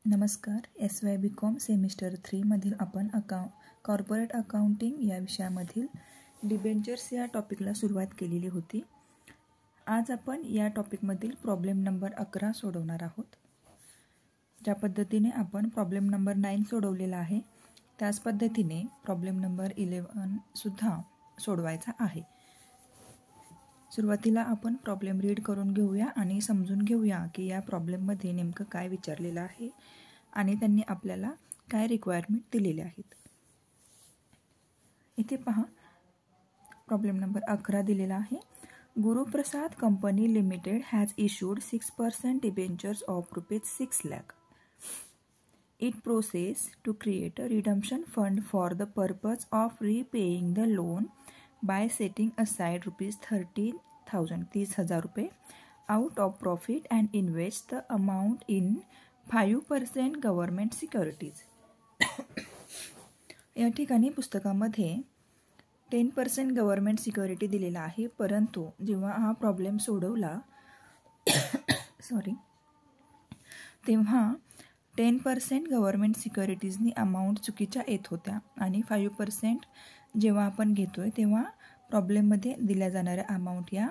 नमस्कार. SY BCom semester 3 मधील आपण कॉर्पोरेट अकाउंटिंग या विषयामधील डिबेंचर्स या टॉपिकला सुरुवात केलेली होती. आज आपण या टॉपिकमधील प्रॉब्लेम नंबर 11 सोडवणार आहोत. ज्या पद्धतीने आपण प्रॉब्लेम नंबर 9 सोडवलेला आहे त्याच पद्धतीने प्रॉब्लेम नंबर 11 सुद्धा सोडवायचा आहे. सुरुवातीला आपण प्रॉब्लेम रीड करून घेऊया आणि समजून घेऊया की या प्रॉब्लेममध्ये नेमकं काय विचारलेलं आहे आणि त्यांनी आपल्याला काय रिक्वायरमेंट दिलेले आहेत. इथे पहा, प्रॉब्लेम नंबर 11 दिलेला आहे. Guruprasad company limited has issued 6% debentures of ₹6 lakh. It process to create a redemption fund for the purpose of repaying the loan by setting aside ₹30,000 out of profit and invest the amount in 5% government securities. या ठिकाणी पुस्तकामध्ये 10% government security दिलेला आहे, परंतु जेव्हा हा problem सोडवला तेव्हा 10% गव्हर्नमेंट सिक्युरिटीजनी अमाऊंट चुकीच्या येत होत्या आणि 5% जेव्हा आपण घेतोय तेव्हा प्रॉब्लेममध्ये दिल्या जाणाऱ्या अमाऊंट या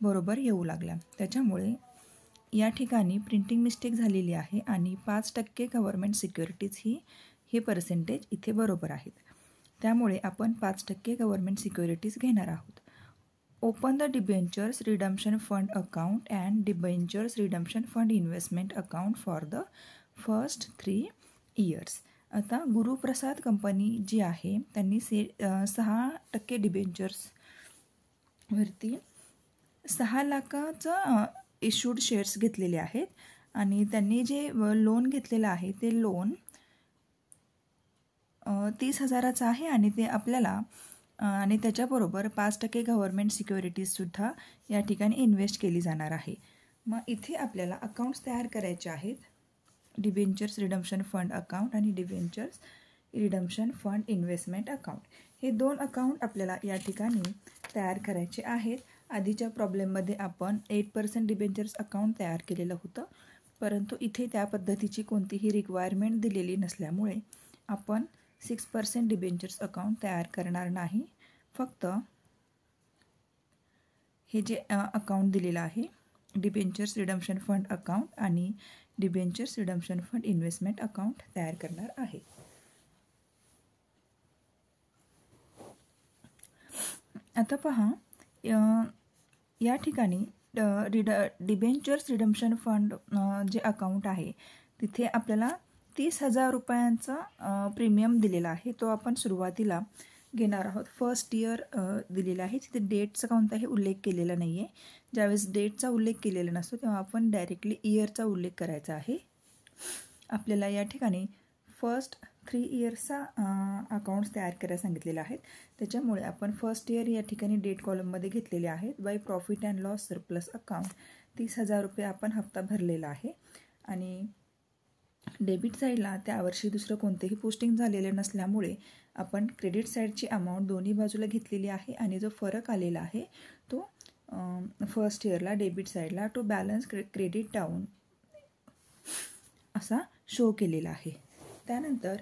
बरोबर येऊ लागल्या. त्याच्यामुळे या ठिकाणी प्रिंटिंग मिस्टेक झालेली आहे आणि 5% गव्हर्नमेंट सिक्युरिटीज हे पर्सेंटेज इथे बरोबर आहेत. त्यामुळे आपण 5% गव्हर्नमेंट सिक्युरिटीज घेणार आहोत. Open the debentures redemption fund account and debentures redemption fund investment account for the first 3 years. आता गुरुप्रसाद कंपनी जी आहे त्यांनी 6% डिबेंचर्सवरती 6 लाखाचं इश्यूड शेअर्स घेतलेले आहेत आणि त्यांनी जे लोन घेतलेलं आहे ते लोन 30,000चं आहे आणि ते आपल्याला आणि त्याच्याबरोबर 5% गव्हर्नमेंट सिक्युरिटीजसुद्धा या ठिकाणी इन्व्हेस्ट केली जाणार आहे. मग इथे आपल्याला अकाउंट्स तयार करायचे आहेत. डिबेंचर्स रिडम्पशन फंड अकाउंट आणि debentures redemption fund investment account हे 2 अकाउंट आपल्याला या ठिकाणी तयार करायचे आहेत. आधीच्या प्रॉब्लेममध्ये आपण 8% डिबेंचर्स अकाउंट तयार केलेलं होतं, परंतु इथे त्या पद्धतीची कोणतीही रिक्वायरमेंट दिलेली नसल्यामुळे आपण 6% डिबेंचर्स अकाउंट तयार करणार नाही. फक्त हे जे अकाउंट दिलेलं आहे डिबेंचर्स रिडम्पशन फंड अकाउंट आणि debentures redemption fund investment account तयार करणार आहे. आता पहा, या ठिकाणी डिबेंचर्स रिडम्पशन फंड जे अकाउंट आहे तिथे आपल्याला 30,000 रुपयांचा प्रीमियम दिलेला आहे. तो आपण सुरुवातीला घेणार आहोत. फर्स्ट इयर दिलेला आहे. तिथे डेटचा कोणताही उल्लेख केलेला नाही आहे. ज्यावेळेस डेटचा उल्लेख केलेला नसतो तेव्हा आपण डायरेक्टली इयरचा उल्लेख करायचा आहे. आपल्याला या ठिकाणी फर्स्ट 3 yearsचा अकाउंट्स तयार करायला सांगितलेले आहेत. त्याच्यामुळे आपण फर्स्ट इयर या ठिकाणी डेट कॉलममध्ये घेतलेले आहेत. By profit and loss surplus account 30,000 रुपये आपण हप्ता भरलेला आहे आणि डेबिट साईडला त्यावर्षी दुसरं कोणतेही पोस्टिंग झालेलं नसल्यामुळे आपण क्रेडिट साईडची अमाऊंट दोन्ही बाजूला घेतलेली आहे आणि जो फरक आलेला आहे तो फर्स्ट इयरला डेबिट साईडला टू बॅलन्स क्रेडिट डाऊन असा शो केलेला आहे. त्यानंतर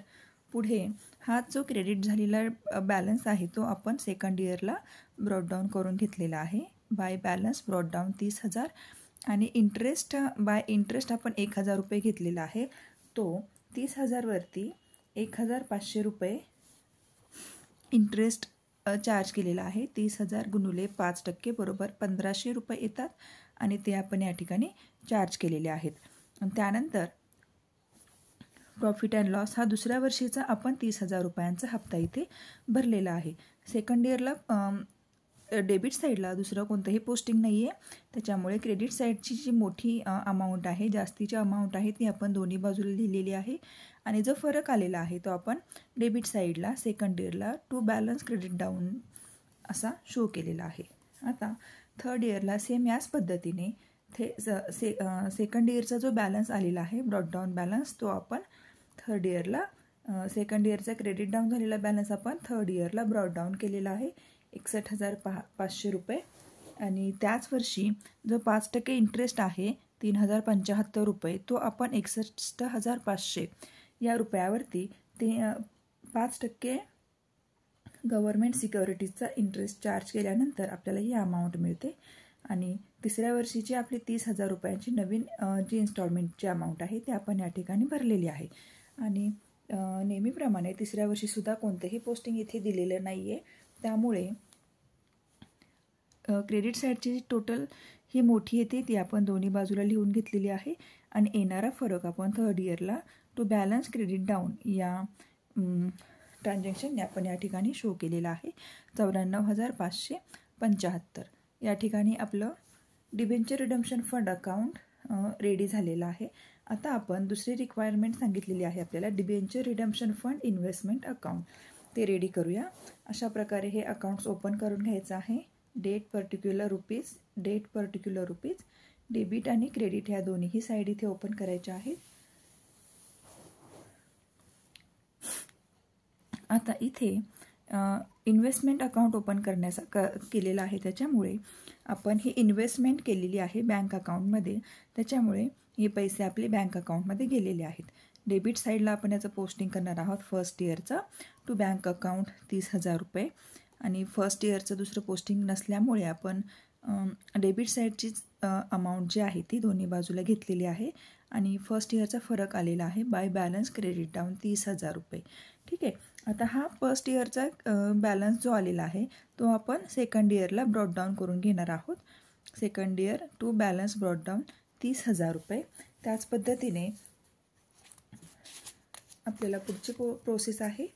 पुढे हा जो क्रेडिट झालेला बॅलन्स आहे तो आपण सेकंड इयरला ब्रॉड डाऊन करून घेतलेला आहे. बाय बॅलन्स ब्रॉड डाऊन 30,000 आणि बाय इंटरेस्ट आपण 1,000 रुपये घेतलेला आहे. तो 30,000 वरती 1,500 रुपये इंटरेस्ट चार्ज केलेला आहे. 30,000 गुणुले 5% बरोबर 1,500 रुपये येतात आणि ते आपण या ठिकाणी चार्ज केलेले आहेत. त्यानंतर प्रॉफिट अँड लॉस हा दुसऱ्या वर्षीचा आपण 30,000 रुपयांचा हप्ता इथे भरलेला आहे. सेकंड इयरला डेबिट साईडला दुसरं कोणतंही पोस्टिंग नाही आहे, त्याच्यामुळे क्रेडिट साईडची जी मोठी अमाऊंट आहे, जास्तीची अमाऊंट आहे ती आपण दोन्ही बाजूला लिहिलेली आहे आणि जो फरक आलेला आहे तो आपण डेबिट साईडला सेकंड इयरला टू बॅलन्स क्रेडिट डाऊन असा शो केलेला आहे. आता थर्ड इयरला सेम याच पद्धतीने सेकंड इयरचा जो बॅलन्स आलेला आहे ब्रॉड डाऊन बॅलन्स तो आपण थर्ड इयरला सेकंड इयरचा क्रेडिट डाऊन झालेला बॅलन्स आपण थर्ड इयरला ब्रॉड डाऊन केलेला आहे 61,500 रुपये आणि त्याच वर्षी जो 5% इंटरेस्ट आहे 3075 रुपये, तो आपण 61,500 या रुपयावरती ते 5% गव्हर्नमेंट सिक्युरिटीजचा इंटरेस्ट चार्ज केल्यानंतर आपल्याला ही अमाऊंट मिळते. आणि तिसऱ्या वर्षीची आपली 30,000 रुपयांची नवीन जी इन्स्टॉलमेंटची अमाऊंट आहे ती आपण या ठिकाणी भरलेली आहे. आणि नेहमीप्रमाणे तिसऱ्या वर्षीसुद्धा कोणतेही पोस्टिंग इथे दिलेलं नाही आहे, त्यामुळे क्रेडिट साईडची टोटल ही मोठी येते ती आपण दोन्ही बाजूला लिहून घेतलेली आहे. आणि येणारा फरक आपण थर्ड इयरला टू बॅलन्स क्रेडिट डाऊन या ट्रान्झॅक्शनने आपण या ठिकाणी शो केलेला आहे. 94,575 या ठिकाणी आपलं debenture redemption fund account ready झालेलं आहे. आता आपण दुसरी रिक्वायरमेंट सांगितलेली आहे आपल्याला, debenture redemption fund investment account, ते रेडी करूया. अशा प्रकारे हे अकाउंट्स ओपन करून घ्यायचं आहे. डेट पर्टिक्युलर रुपीज, डेबिट आणि क्रेडिट ह्या दोन्हीही साईड इथे ओपन करायच्या आहेत. आता इथे इन्व्हेस्टमेंट अकाउंट ओपन करण्याचा केलेला आहे, त्याच्यामुळे आपण ही इन्व्हेस्टमेंट केलेली आहे बँक अकाउंटमध्ये, त्याच्यामुळे हे पैसे आपले बँक अकाउंटमध्ये गेलेले आहेत. डेबिट साईडला आपण याचं पोस्टिंग करणार आहोत फर्स्ट इयरचं टू बँक अकाउंट 30,000 रुपये. आणि फर्स्ट इयरचं दुसरं पोस्टिंग नसल्यामुळे आपण डेबिट साईडचीच अमाऊंट जी आहे ती दोन्ही बाजूला घेतलेली आहे. आणि फर्स्ट इयरचा फरक आलेला आहे बाय बॅलन्स क्रेडिट डाऊन 30,000 रुपये. ठीक आहे. आता हा फर्स्ट इयरचा बॅलन्स जो आलेला आहे तो आपण सेकंड इयरला ब्रॉड डाऊन करून घेणार आहोत. Second year to balance broad down 30,000 रुपये. त्याच पद्धतीने आपल्याला पुढची प्रोसेस आहे.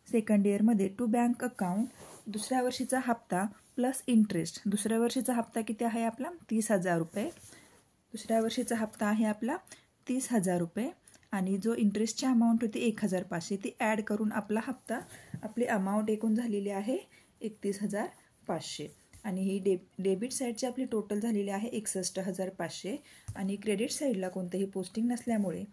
सेकंड इयरमध्ये टू बँक अकाउंट दुसऱ्या वर्षीचा हप्ता प्लस इंटरेस्ट. दुसऱ्या वर्षीचा हप्ता किती आहे आपला 30,000 रुपये. दुसऱ्या वर्षीचा हप्ता आहे आपला 30,000 रुपये. आणि जो इंटरेस्टची अमाऊंट होती 1,500 ती ॲड करून आपला हप्ता, आपली अमाऊंट एकूण झालेली आहे 31,500. आणि ही डेबिट साईडची आपली टोटल झालेली आहे 61,500. आणि क्रेडिट साईडला कोणतेही पोस्टिंग नसल्यामुळे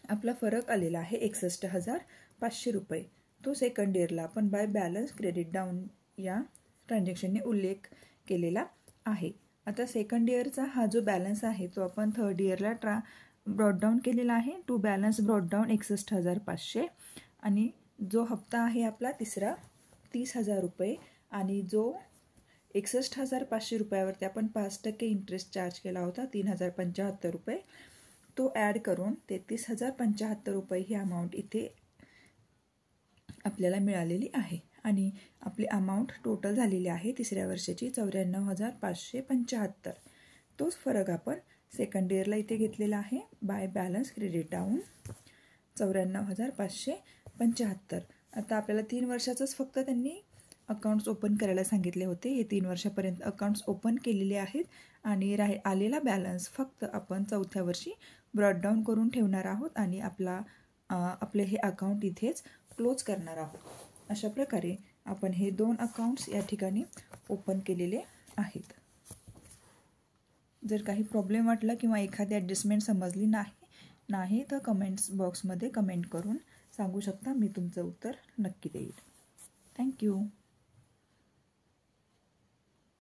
आपला फरक आलेला आहे 61,500 रुपये. तो सेकंड इयरला आपण बाय बॅलन्स क्रेडिट डाऊन या ट्रान्झॅक्शनने उल्लेख केलेला आहे. आता सेकंड इयरचा हा जो बॅलन्स आहे तो आपण थर्ड इयरला ब्रॉड डाऊन केलेला आहे टू बॅलन्स ब्रॉड डाऊन 61,500. आणि जो हप्ता आहे आपला तिसरा 30,000 रुपये. आणि जो 61,500 रुपयावरती आपण 5% इंटरेस्ट चार्ज केला होता 3,075 रुपये, तो ॲड करून 33,075 रुपये ही अमाऊंट इथे आपल्याला मिळालेली आहे. आणि आपली अमाऊंट टोटल झालेली आहे तिसऱ्या वर्षाची 94,575. तोच फरक आपण सेकंड इयरला इथे घेतलेला आहे बाय बॅलन्स क्रेडिट डाऊन 94,575. आता आपल्याला 3 वर्षाचंच फक्त त्यांनी अकाउंट्स ओपन करायला सांगितले होते. हे 3 वर्षापर्यंत अकाउंट्स ओपन केलेले आहेत. आणि आलेला बॅलन्स फक्त आपण चौथ्या वर्षी ब्रॉड डाऊन करून ठेवणार आहोत आणि आपले हे अकाउंट इथेच क्लोज करणार आहोत. अशा प्रकारे आपण हे 2 अकाउंट्स या ठिकाणी ओपन केलेले आहेत. जर काही प्रॉब्लेम वाटला किंवा एखादी ॲडजस्टमेंट समजली नाही तर कमेंट्स बॉक्समध्ये कमेंट करून सांगू शकता. मी तुमचं उत्तर नक्की देईल. थँक्यू.